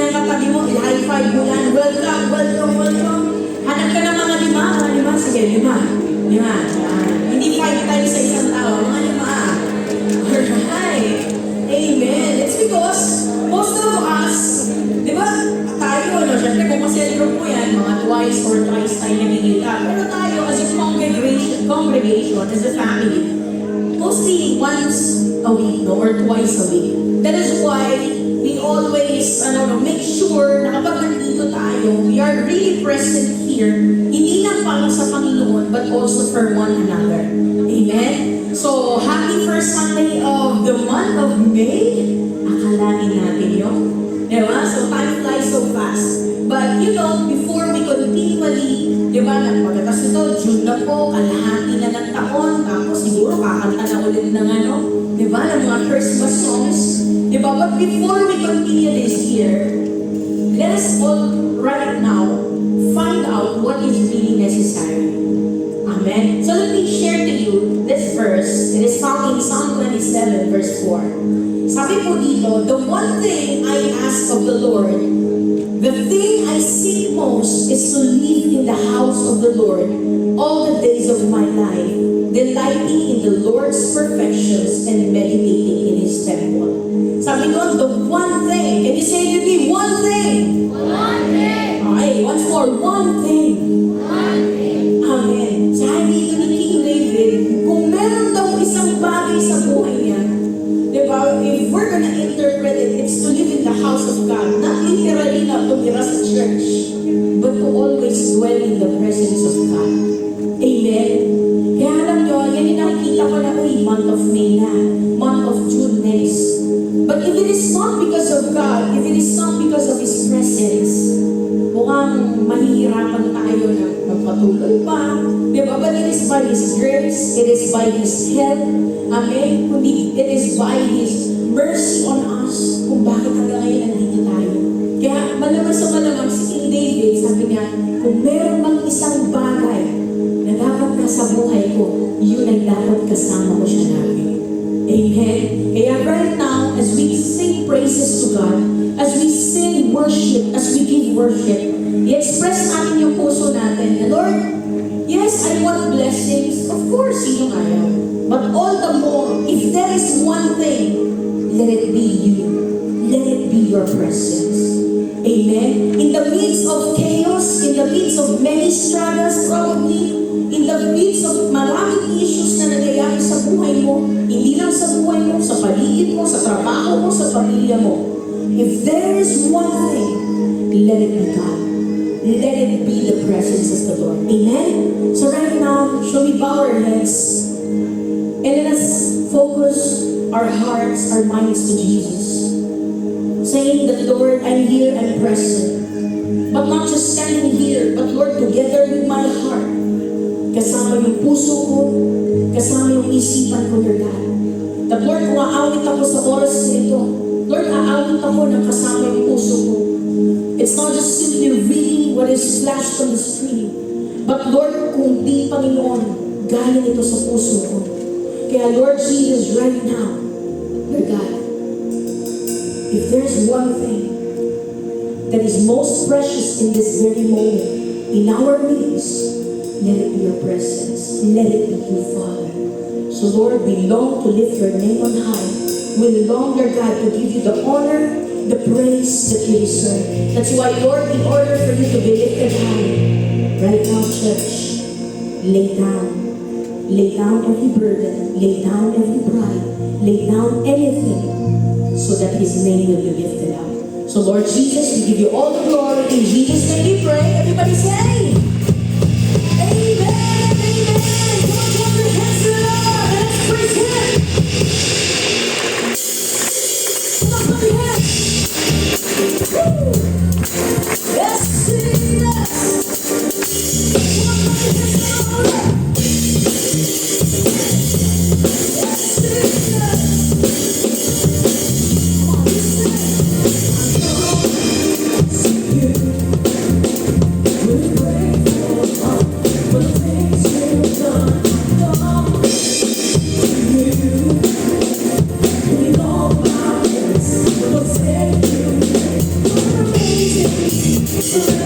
yung katabi mo, i-high five mo yan. Welcome, welcome, welcome. Hanap ka ng mga lima. Lima? Sige, lima. Lima. Hindi 5 times sa isang tao. Mga lima. Alright. Amen. It's because most of us, di ba, tayo, no? Siyempre, kung masel-group mo yan, mga twice or thrice tayo nagigita. Pero tayo, as a congregation, as a family, mostly once a week, no? Or twice a week. That is why we always, make sure na kapag nandito tayo, we are really present here, hindi lang para sa Panginoon, but also for one another. Amen? So, happy first Sunday of the month of May. Akalain natin yun. Diba? So, time flies so fast. But, before we continually, diba, pagkatas ito, June na po, kalahati na ng taon, tapos siguro kakanta na ulit ng diba, ng mga Christmas songs. Diba? But before we continue this year, let us all right now find out what is really necessary. Amen? So let me share to you this verse. It is found in Psalm 27 verse 4. Sabi po dito, the one thing I ask of the Lord, the thing I seek most is to live in the house of the Lord all the days of my life, delighting in the Lord's perfections and meditating in His temple. Sabi doon, the one thing. Can you say it with me? One thing. One thing. Okay, once more. One thing. One thing. Amen. Sabi dito ni King David, kung meron daw isang bagay sa buhay niya, diba, if we're gonna interpret it, it's to live in the house of God. Not literally na tumira sa church, but to always dwell in the presence of God. Amen? Kaya alam nyo, yan yung nakikita ko na, month of May na, month of June next. But if it is not because of God, if it is not because of His presence, mukhang mahihirapan tayo na magpatuloy pa. Diba? But it is by His grace, it is by His help, amen? Kundi it is by His mercy on us kung bakit hanggang ngayon nandito tayo. Kaya malamang sa malamang si King David, sabi niya, kung meron bang isang bagay na dapat nasa buhay ko, yun ay dapat kasama ko siya namin. Amen? Kaya right now, as we sing praises to God, as we sing worship, as we give worship, i-express natin yung puso natin na, Lord, yes, I want blessings. Of course, sino ayaw. But all the more, if there is one thing, let it be you. Let it be your presence. Amen? In the midst of chaos, in the midst of many struggles, probably, in the midst of maraming issues na nangyayari sa buhay mo, hindi lang sa buhay mo, sa paligid mo, sa trabaho mo, sa pamilya mo. If there is one thing, let it be God. Let it be the presence of the Lord. Amen? So right now, shall we bow our heads and let us focus our hearts, our minds to Jesus. Saying that, Lord, I'm here, I'm present. But not just standing here, but Lord, together with my heart, kasama yung puso ko, kasama yung isipan ko, Lord God. That Lord, kung aawit ako sa oras nito, Lord, aawit ako ng kasama yung puso ko. It's not just simply reading what is flashed on the screen, but Lord, kung di, Panginoon, galing ito sa puso ko. Kaya Lord Jesus, right now, Lord God, if there's one thing that is most precious in this very moment, in our midst, let it be your presence. Let it be you, Father. So Lord, we long to lift your name on high. We long, Lord God, to give you the honor, the praise that you deserve. That's why, Lord, in order for you to be lifted high, right now, church, lay down every burden, lay down every pride, lay down anything, so that His name will be lifted up. So Lord Jesus, we give you all the glory. In Jesus' name we pray. Everybody say, Amen, amen. Come on, clap your hands to the Lord. Let's praise Him. Come on, clap your hands. Woo. Yes, sing, yes. Come on, clap your hands to the Lord. Yes, sing, yes. Come on, listen. I'm going to So,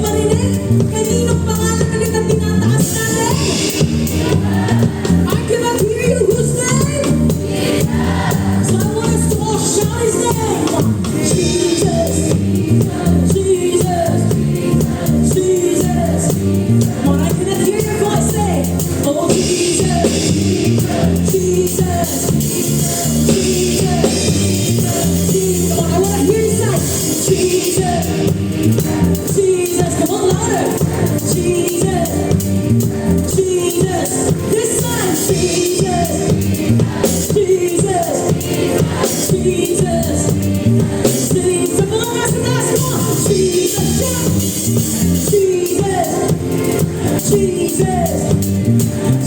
marinig, kaninong pangalan ulit ang tinataas natin? Jesus.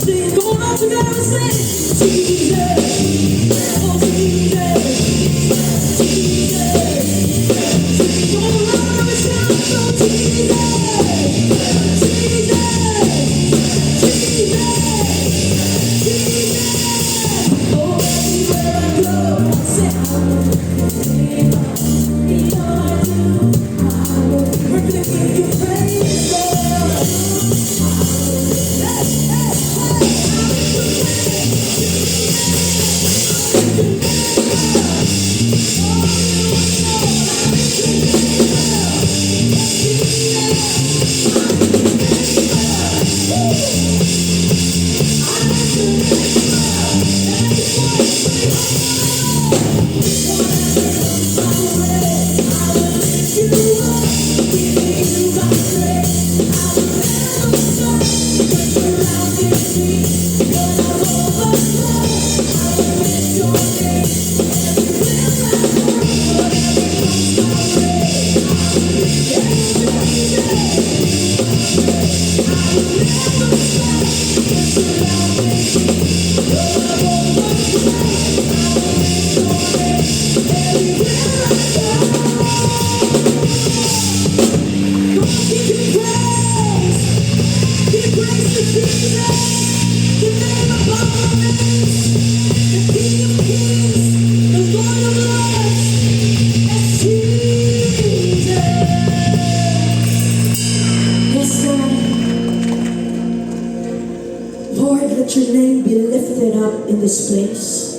Sing, come on, all together and sing. Jesus. Oh, Jesus. Jesus. Come on, Lord, and shout. Oh, Jesus. Jesus. Jesus. Oh, everywhere I go, I say, we're gonna give you praise, Lord. Yes, Lord, let your name be lifted up in this place.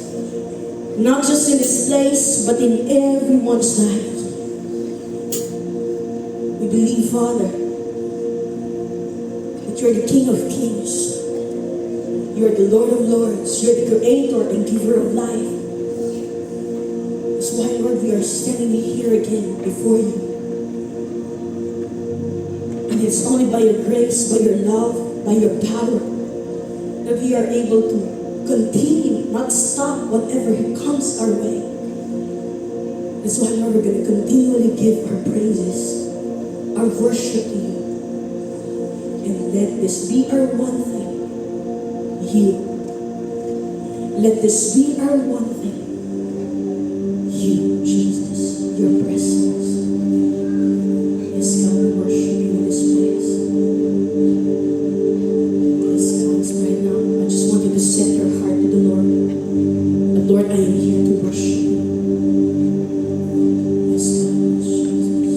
Not just in this place, but in everyone's life. We believe, Father, that you're the King of Kings. You're the Lord of Lords. You're the Creator and Giver of life. That's why, Lord, we are standing here again before you. And it's only by your grace, by your love, by your power, that we are able to continue, not stop whatever comes our way. That's why, Lord, we're going to continually give our praises, our worship to you. And let this be our one thing. You. Let this be our one thing. You, Jesus, your presence. Yes, God, we worship you in this place. Yes, God, right now, I just want you to set your heart to the Lord. But Lord, I am here to worship you. Yes, God, Jesus.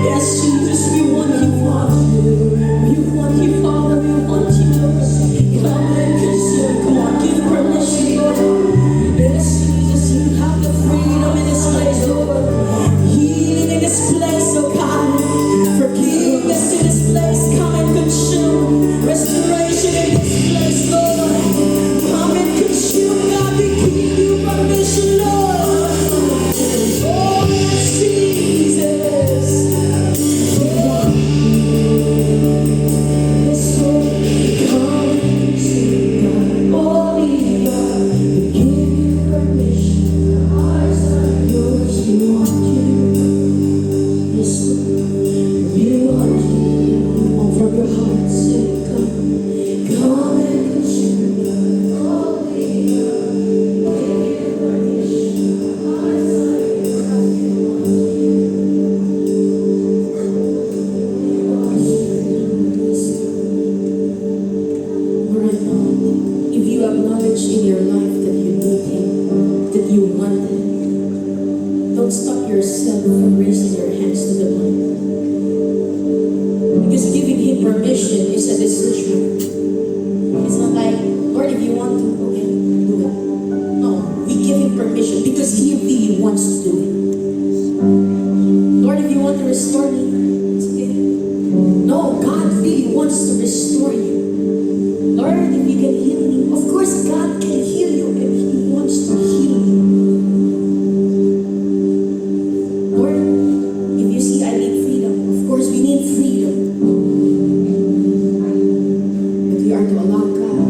Yes, Jesus, we want you, Father. We want you, Father. We want you. Come and consume. Come on, give permission, Lord. Yes, Jesus, you have the freedom in this place, Lord. Healing in this place, oh God. Forgiveness in this place. Come and consume. Restoration in this place, Lord. Come and consume, God. We give you permission, Lord. Oh, yes, Jesus. Yes, Lord. Come and consume, God. Holy God. We give you permission. Our hearts are yours. We want you. Yes, Lord. We want you. All from your heart, say, come. Come and consume, God. Holy God. We give you permission. Our hearts are yours. We want right now, if you acknowledge in your life that you need Him, that you want Him, don't stop yourself from raising your hands to the Lord. Because giving Him permission is a decision. It's not like, Lord, if you want to, okay, do it. No, we give Him permission because He really wants to do it. Lord, if you want to restore me, it's okay. No, God really wants to restore you. Lord, if you can heal me, of course God can heal you and He wants to heal you. Lord, if you see I need freedom, of course we need freedom. But we are to allow God.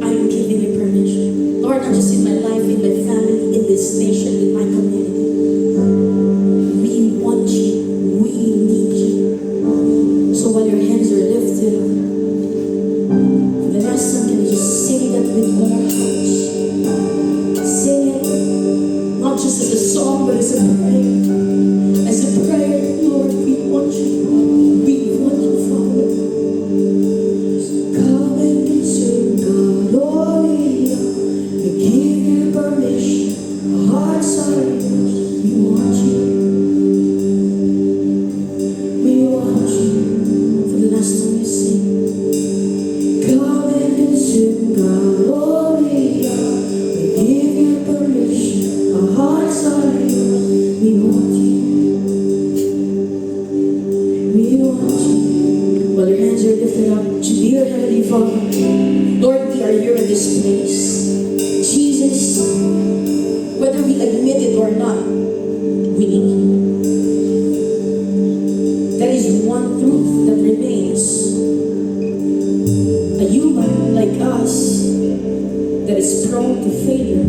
I'm giving you permission. Lord, not just in my life, in my family, in this nation, in my community. We want you. We need you. So while your hands are lifted up, the last time, can you just sing that with all our hearts? Sing it, not just as a song, but as a prayer. As a prayer, Lord, we want you. We want you, Father. Come and consume, God, holy. We give you permission. Our hearts are yours. We want you. We want you. For the last time you sing. Come and consume, God, holy. We give you permission. Our hearts are yours. We want you. We want you. While your hands are lifted up, dear Heavenly Father, Lord, we are here in this place. Jesus, whether we admit it or not, we need you. There is one truth that remains. A human like us that is prone to failure,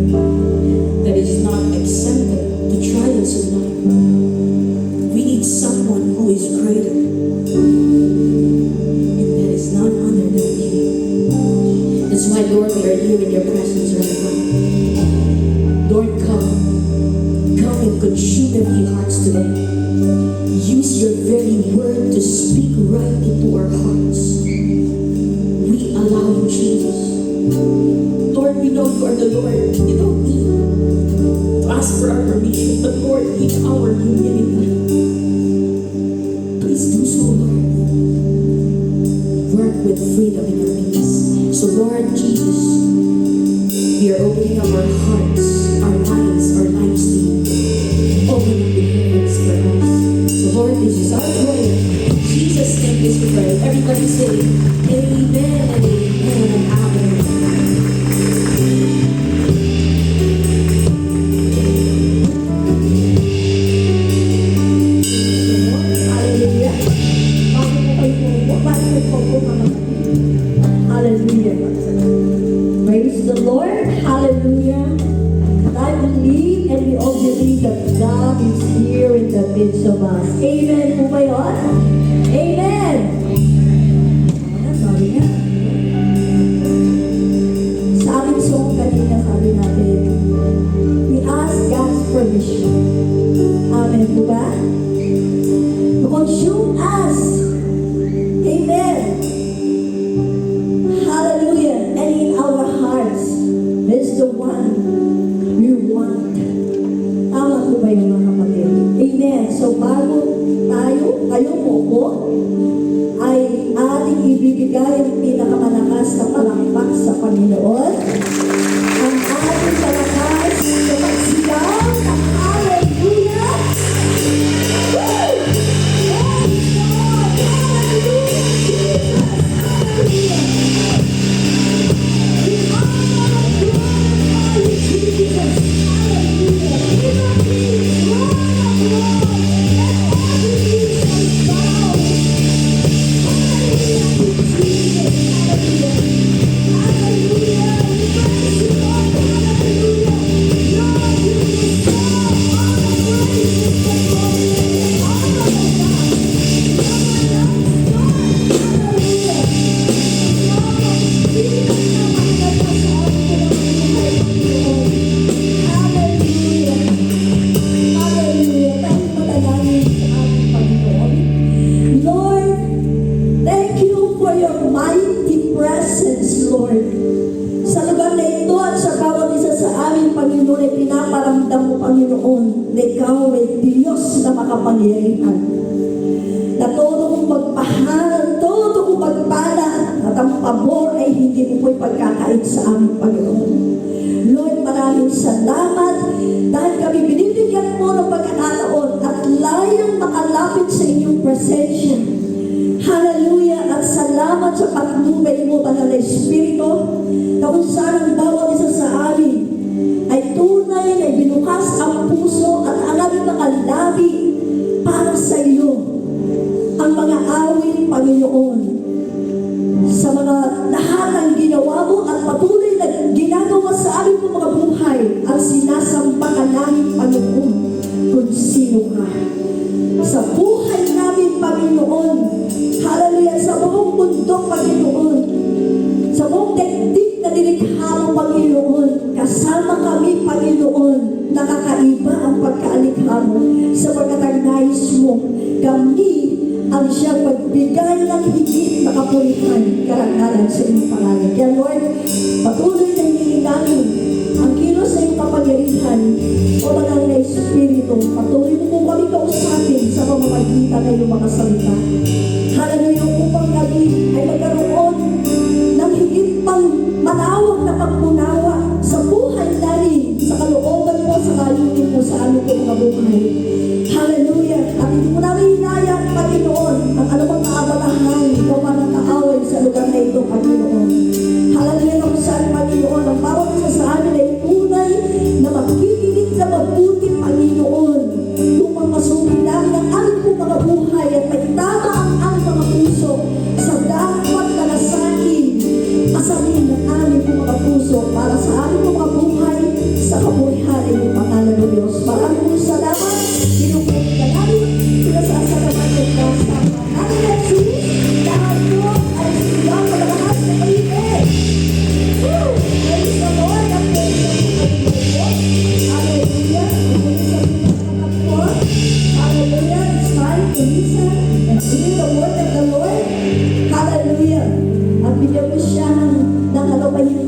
that is not exempted to trials in life. We need someone who is greater, and that is none other than you. That's why, Lord, we are here in your presence right now. Lord, come and consume every hearts today. Use your very word to speak right into our hearts. We allow you, Jesus. Lord, we know you are the Lord. You don't need to ask for our permission, but Lord, in our humility, please do so, Lord. Work with freedom in our midst. So, Lord Jesus, we are opening up our hearts, our minds, our lives to you. Open up the heavens for us. So, Lord, this is our prayer. In Jesus' name is we pray. Everybody say, Amen and amen and amen. Hallelujah. Hallelujah. Praise the Lord. Hallelujah. many of you believe that God is here in the midst of us? Amen po ba yun? Amen! Ano, sabi nga. Sa ating song kanina, sabi natin, we ask God's permission. Amen po ba? To consume us. Amen. Hallelujah. And in our hearts, there's the one we want. Tama po ba yung mga kapatid? Amen. So bago kayo po po, ay ating ibibigay ang pinakamalakas na palakpak sa Panginoon. Ang ating palakas sa pagsigaw ng hallelujah. Woo! Praise God! Hallelujah! Jesus! Hallelujah! We honor and glorify you, Jesus! Hallelujah! King of kings, Lord of lords, and every knee shall bow. Hallelujah to Jesus! Hallelujah! Hallelujah! We praise you, Lord! Hallelujah! Lord, you deserve all the praises and glory and honor, O God. Hallelujah! Lord, Jesus naman na sa ating pinakamahal ng Panginoon. Hallelujah! Hallelujah! Tayo matalangin sa ating Panginoon. Lord, thank you for your mighty presence, Lord. Sa lugar na ito at sa bawat isa sa aming Panginoon ay pinaparamdam mo, Panginoon, na ikaw ay Diyos na makapangyarihan. Na todo kong magpahal, todo kong magpala, at ang pabor ay hindi mo po'y pagkakait sa aming Panginoon. Lord, maraming salamat dahil kami binibigyan mo ng pagkakataon at layang makalapit sa inyong presensya. Hallelujah! At salamat sa patnubay mo, Banal na Espiritu, na kung saan ang bawat isa sa amin ay tunay na binukas ang puso at ang aming mga labi para sa iyo. Ang mga awit, Panginoon, sa mga lahat ng ginawa mo at patuloy na ginagawa sa aming mga buhay at sinasamba ka namin, Panginoon, kung sino ka. Sa buhay namin, Panginoon, hallelujah, sa buong mundo, Panginoon, sa buong daigdig na nilikha mo, Panginoon, kasama kami, Panginoon, nakakaiba ang pagkaalikha mo sapagkat ang nais mo, kami ang siyang magbigay ng higit na kapulitan, karangalan sa iyong pangalan. Kaya Lord, patuloy na hinihingi namin ang kilos sa iyong kapangyarihan o Banal na Espiritu. Patuloy mo po kami kausapin sa pamamagitan ng iyong mga salita. Hallelujah, upang kami ay magkaroon ng higit pang malawak na pagmunawa sa buhay namin, sa kalooban mo, sa kalugin mo sa aming mga buhay. Hallelujah. At hindi mo namin hinayang, Panginoon, ang anumang kaabalahan, ikaw man ang kaaway sa lugar na ito, Panginoon. Hallelujah, na kung saan, Panginoon, ang bawat isa sa amin ay tunay na magkikinig na mabuti, Panginoon, upang masukin namin ang aming mga buhay at maitama ang aming mga puso sa dapat na nasakin, asamin ng aming mga puso para sa aming mga buhay sa kabuhayan ng pangalan ng Diyos. Maraming salamat. Pinupit ka namin, pinasasalamat ng Diyos. Namin ang Jesus, lahat po ay silang malahas na kaibig. Woo! Praise the Lord. Ang praise the Lord. Hallelujah. Hallelujah. It's time to listen and hear the word of the Lord. Hallelujah. At bigyan mo siya ng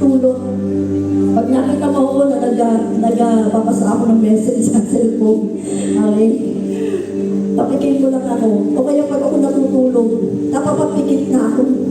tulog. Pag nakita mo ako na nagpapasa ako ng message sa cellphone, okay? Papikin ko lang ako. O kaya pag ako natutulog, napapapikit na ako.